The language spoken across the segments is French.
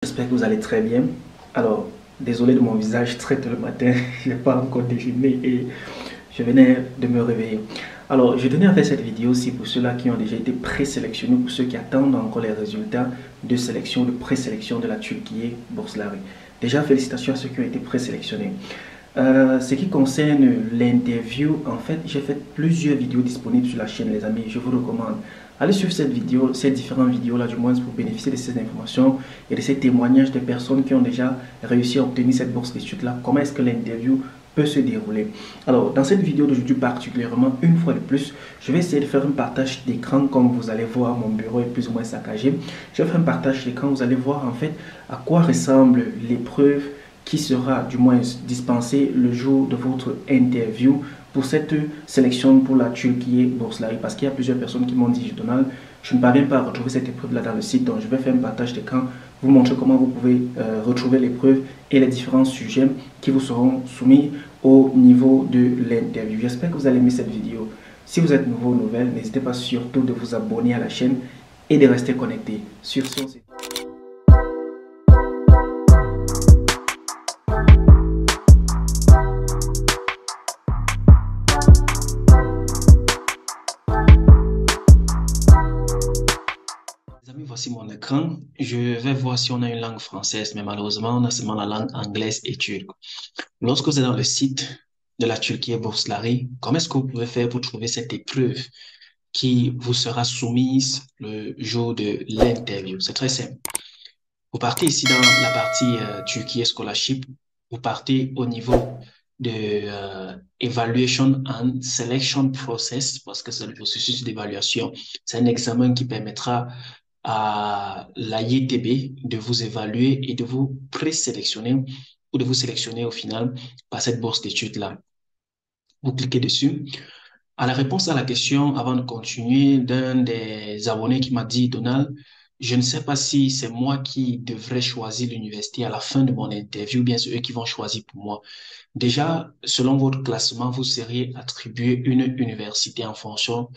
J'espère que vous allez très bien. Alors, désolé de mon visage très tôt le matin, je n'ai pas encore déjeuné et je venais de me réveiller. Alors, je tenais à faire cette vidéo aussi pour ceux-là qui ont déjà été présélectionnés, pour ceux qui attendent encore les résultats de sélection, de présélection de la Turquie Bourslari. Déjà, félicitations à ceux qui ont été présélectionnés. Ce qui concerne l'interview, en fait, j'ai fait plusieurs vidéos disponibles sur la chaîne, les amis. Je vous recommande. Allez suivre cette vidéo, ces différentes vidéos-là, du moins, pour bénéficier de ces informations et de ces témoignages de personnes qui ont déjà réussi à obtenir cette bourse d'études-là. Comment est-ce que l'interview peut se dérouler? Alors, dans cette vidéo d'aujourd'hui particulièrement, une fois de plus, je vais essayer de faire un partage d'écran. Comme vous allez voir, mon bureau est plus ou moins saccagé. Je vais faire un partage d'écran. Vous allez voir, en fait, à quoi ressemble l'épreuve qui sera du moins dispensé le jour de votre interview pour cette sélection pour la Turquie Bourslari, parce qu'il y a plusieurs personnes qui m'ont dit: Donald, je ne parviens pas à retrouver cette épreuve-là dans le site, donc je vais faire un partage d'écran, vous montrer comment vous pouvez retrouver l'épreuve et les différents sujets qui vous seront soumis au niveau de l'interview. J'espère que vous allez aimer cette vidéo. Si vous êtes nouveau ou nouvelle, n'hésitez pas surtout de vous abonner à la chaîne et de rester connecté. Sur ce, les amis, voici mon écran. Je vais voir si on a une langue française, mais malheureusement, on a seulement la langue anglaise et turque. Lorsque vous êtes dans le site de la Turquie Bourslari, comment est-ce que vous pouvez faire pour trouver cette épreuve qui vous sera soumise le jour de l'interview? C'est très simple. Vous partez ici dans la partie Turquie Scholarship. Vous partez au niveau de Evaluation and Selection Process, parce que c'est le processus d'évaluation. C'est un examen qui permettra à la YTB de vous évaluer et de vous présélectionner ou de vous sélectionner au final par cette bourse d'études-là. Vous cliquez dessus. À la réponse à la question, avant de continuer, d'un des abonnés qui m'a dit: Donald, je ne sais pas si c'est moi qui devrais choisir l'université à la fin de mon interview, ou bien c'est eux qui vont choisir pour moi. Déjà, selon votre classement, vous seriez attribué une université en fonction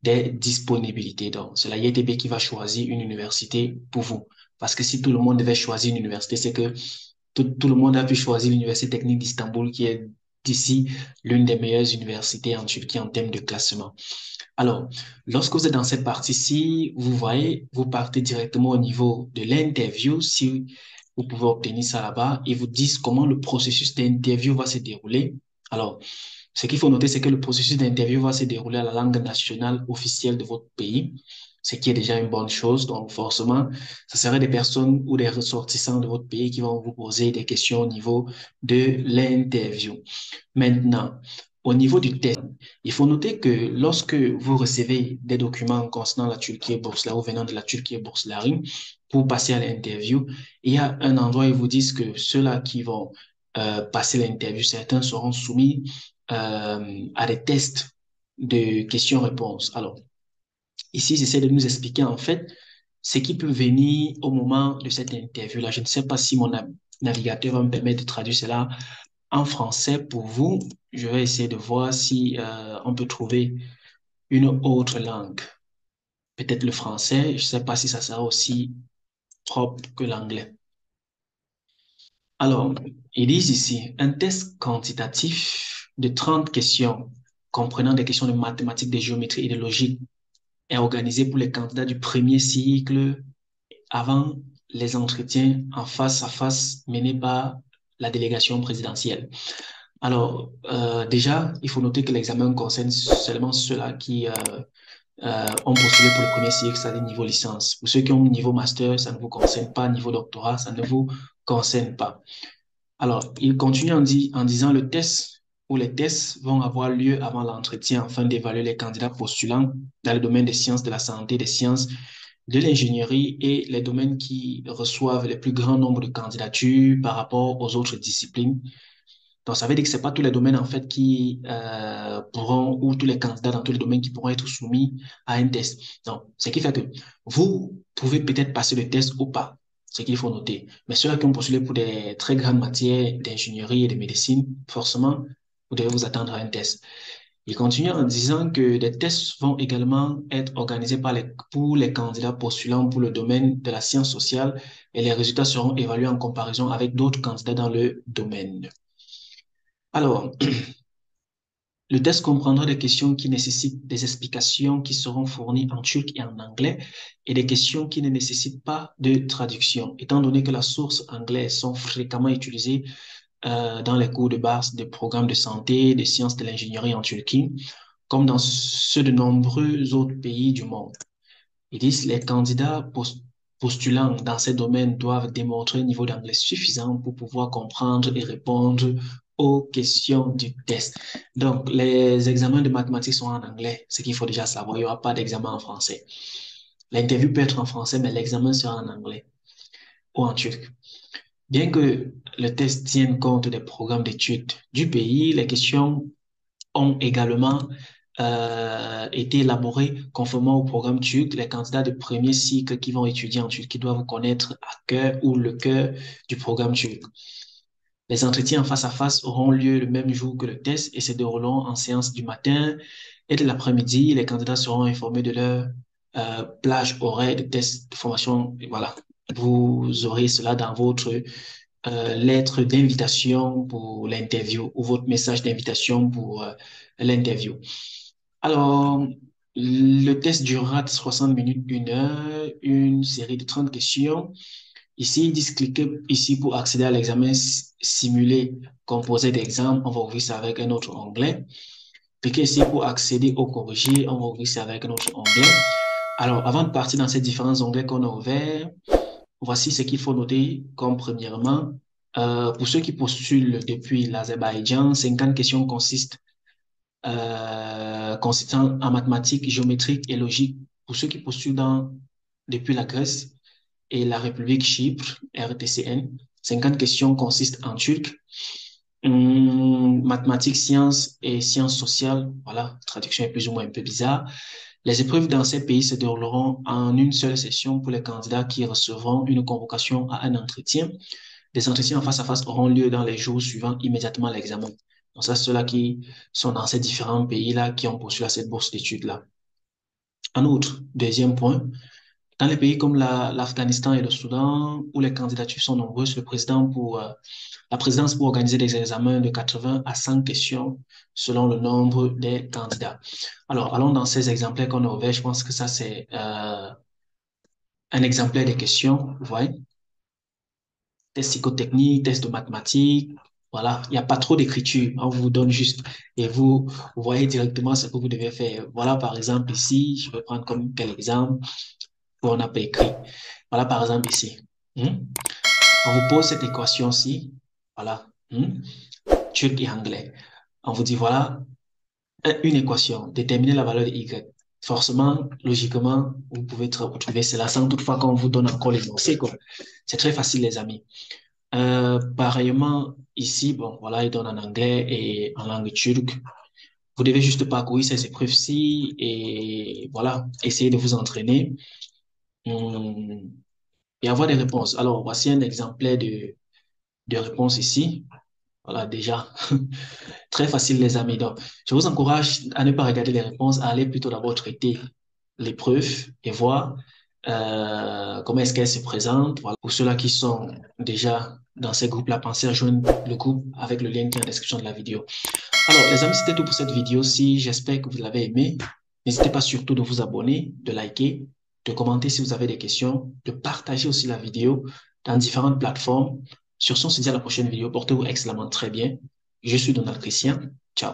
des disponibilités. Donc, c'est la YTB qui va choisir une université pour vous. Parce que si tout le monde devait choisir une université, c'est que tout le monde a pu choisir l'Université technique d'Istanbul, qui est d'ici l'une des meilleures universités en Turquie en termes de classement. Alors, lorsque vous êtes dans cette partie-ci, vous voyez, vous partez directement au niveau de l'interview. Si vous pouvez obtenir ça là-bas, ils vous disent comment le processus d'interview va se dérouler. Alors, ce qu'il faut noter, c'est que le processus d'interview va se dérouler à la langue nationale officielle de votre pays, ce qui est déjà une bonne chose. Donc, forcément, ce serait des personnes ou des ressortissants de votre pays qui vont vous poser des questions au niveau de l'interview. Maintenant, au niveau du test, il faut noter que lorsque vous recevez des documents concernant la Turquie Bourslari ou venant de la Turquie Bourslari pour passer à l'interview, il y a un endroit où ils vous disent que ceux-là qui vont passer l'interview, certains seront soumis à des tests de questions-réponses. Alors, ici, j'essaie de nous expliquer en fait ce qui peut venir au moment de cette interview-là. Je ne sais pas si mon navigateur va me permettre de traduire cela en français pour vous. Je vais essayer de voir si on peut trouver une autre langue. Peut-être le français. Je ne sais pas si ça sera aussi propre que l'anglais. Alors, ils disent ici, un test quantitatif de 30 questions comprenant des questions de mathématiques, de géométrie et de logique est organisé pour les candidats du premier cycle avant les entretiens en face à face menés par la délégation présidentielle. Alors, déjà, il faut noter que l'examen concerne seulement ceux-là qui ont postulé pour le premier cycle, c'est-à-dire niveau licence. Pour ceux qui ont niveau master, ça ne vous concerne pas. Niveau doctorat, ça ne vous concerne pas. Alors, il continue en disant le test ou les tests vont avoir lieu avant l'entretien afin d'évaluer les candidats postulants dans le domaine des sciences de la santé, des sciences de l'ingénierie et les domaines qui reçoivent le plus grand nombre de candidatures par rapport aux autres disciplines. Donc, ça veut dire que ce n'est pas tous les domaines, en fait, qui pourront, ou tous les candidats dans tous les domaines qui pourront être soumis à un test. Donc, ce qui fait que vous pouvez peut-être passer le test ou pas, ce qu'il faut noter. Mais ceux-là qui ont postulé pour des très grandes matières d'ingénierie et de médecine, forcément, vous devez vous attendre à un test. Il continue en disant que des tests vont également être organisés pour les candidats postulants pour le domaine de la science sociale et les résultats seront évalués en comparaison avec d'autres candidats dans le domaine. Alors, le test comprendra des questions qui nécessitent des explications qui seront fournies en turc et en anglais et des questions qui ne nécessitent pas de traduction, étant donné que les sources anglaises sont fréquemment utilisées dans les cours de base des programmes de santé, des sciences de l'ingénierie en Turquie, comme dans ceux de nombreux autres pays du monde. Ils disent les candidats postulants dans ces domaines doivent démontrer un niveau d'anglais suffisant pour pouvoir comprendre et répondre aux questions du test. Donc, les examens de mathématiques sont en anglais, ce qu'il faut déjà savoir. Il n'y aura pas d'examen en français. L'interview peut être en français, mais l'examen sera en anglais ou en turc. Bien que le test tienne compte des programmes d'études du pays, les questions ont également été élaborés conformément au programme turc. Les candidats de premier cycle qui vont étudier en Turquie doivent connaître à cœur ou le cœur du programme turc. Les entretiens en face à face auront lieu le même jour que le test et se dérouleront en séance du matin et de l'après-midi. Les candidats seront informés de leur plage horaire de test de formation. Et voilà, vous aurez cela dans votre lettre d'invitation pour l'interview ou votre message d'invitation pour l'interview. Alors, le test durera 60 minutes, 1 heure, une série de 30 questions. Ici, ils disent cliquez ici pour accéder à l'examen simulé composé d'exemples. On va ouvrir ça avec un autre onglet. Cliquez ici pour accéder au corrigé. On va ouvrir ça avec un autre onglet. Alors, avant de partir dans ces différents onglets qu'on a ouverts, voici ce qu'il faut noter comme premièrement. Pour ceux qui postulent depuis l'Azerbaïdjan, 50 questions consistant en mathématiques, géométriques et logique. Pour ceux qui postulent depuis la Grèce et la République Chypre, RTCN, 50 questions consistent en turc. Mathématiques, sciences et sciences sociales, voilà, traduction est plus ou moins un peu bizarre. Les épreuves dans ces pays se dérouleront en une seule session pour les candidats qui recevront une convocation à un entretien. Des entretiens en face à face auront lieu dans les jours suivant immédiatement l'examen. Donc ça, ceux-là qui sont dans ces différents pays-là qui ont postulé à cette bourse d'études-là. En outre, deuxième point, dans les pays comme l'Afghanistan et le Soudan, où les candidatures sont nombreuses, la présidence pour organiser des examens de 80 à 100 questions selon le nombre des candidats. Alors, allons dans ces exemplaires qu'on a ouverts. Je pense que ça, c'est un exemplaire des questions. Vous voyez? Test psychotechnique, test de mathématiques. Voilà, il n'y a pas trop d'écriture. On vous donne juste et vous voyez directement ce que vous devez faire. Voilà, par exemple, ici, je vais prendre comme quel exemple où on n'a pas écrit. Voilà, par exemple, ici. On vous pose cette équation-ci. Voilà. Turc et anglais. On vous dit, voilà, une équation. Déterminer la valeur de Y. Forcément, logiquement, vous pouvez trouver cela sans toutefois qu'on vous donne encore l'énoncé, quoi. C'est très facile, les amis. Pareillement, ici, bon, voilà, il donne en anglais et en langue turque. Vous devez juste parcourir ces épreuves-ci et voilà, essayer de vous entraîner et avoir des réponses. Alors, voici un exemplaire de réponse ici. Voilà, déjà, très facile, les amis. Donc, je vous encourage à ne pas regarder les réponses, à aller plutôt d'abord traiter l'épreuve et voir comment est-ce qu'elle se présente. Voilà. Pour ceux-là qui sont déjà dans ces groupes-là, pensez à joindre le groupe avec le lien qui est en description de la vidéo. Alors, les amis, c'était tout pour cette vidéo-ci. J'espère que vous l'avez aimé. N'hésitez pas surtout de vous abonner, de liker, de commenter si vous avez des questions, de partager aussi la vidéo dans différentes plateformes. Sur ce, on se dit à la prochaine vidéo. Portez-vous excellemment très bien. Je suis Donald Christian. Ciao.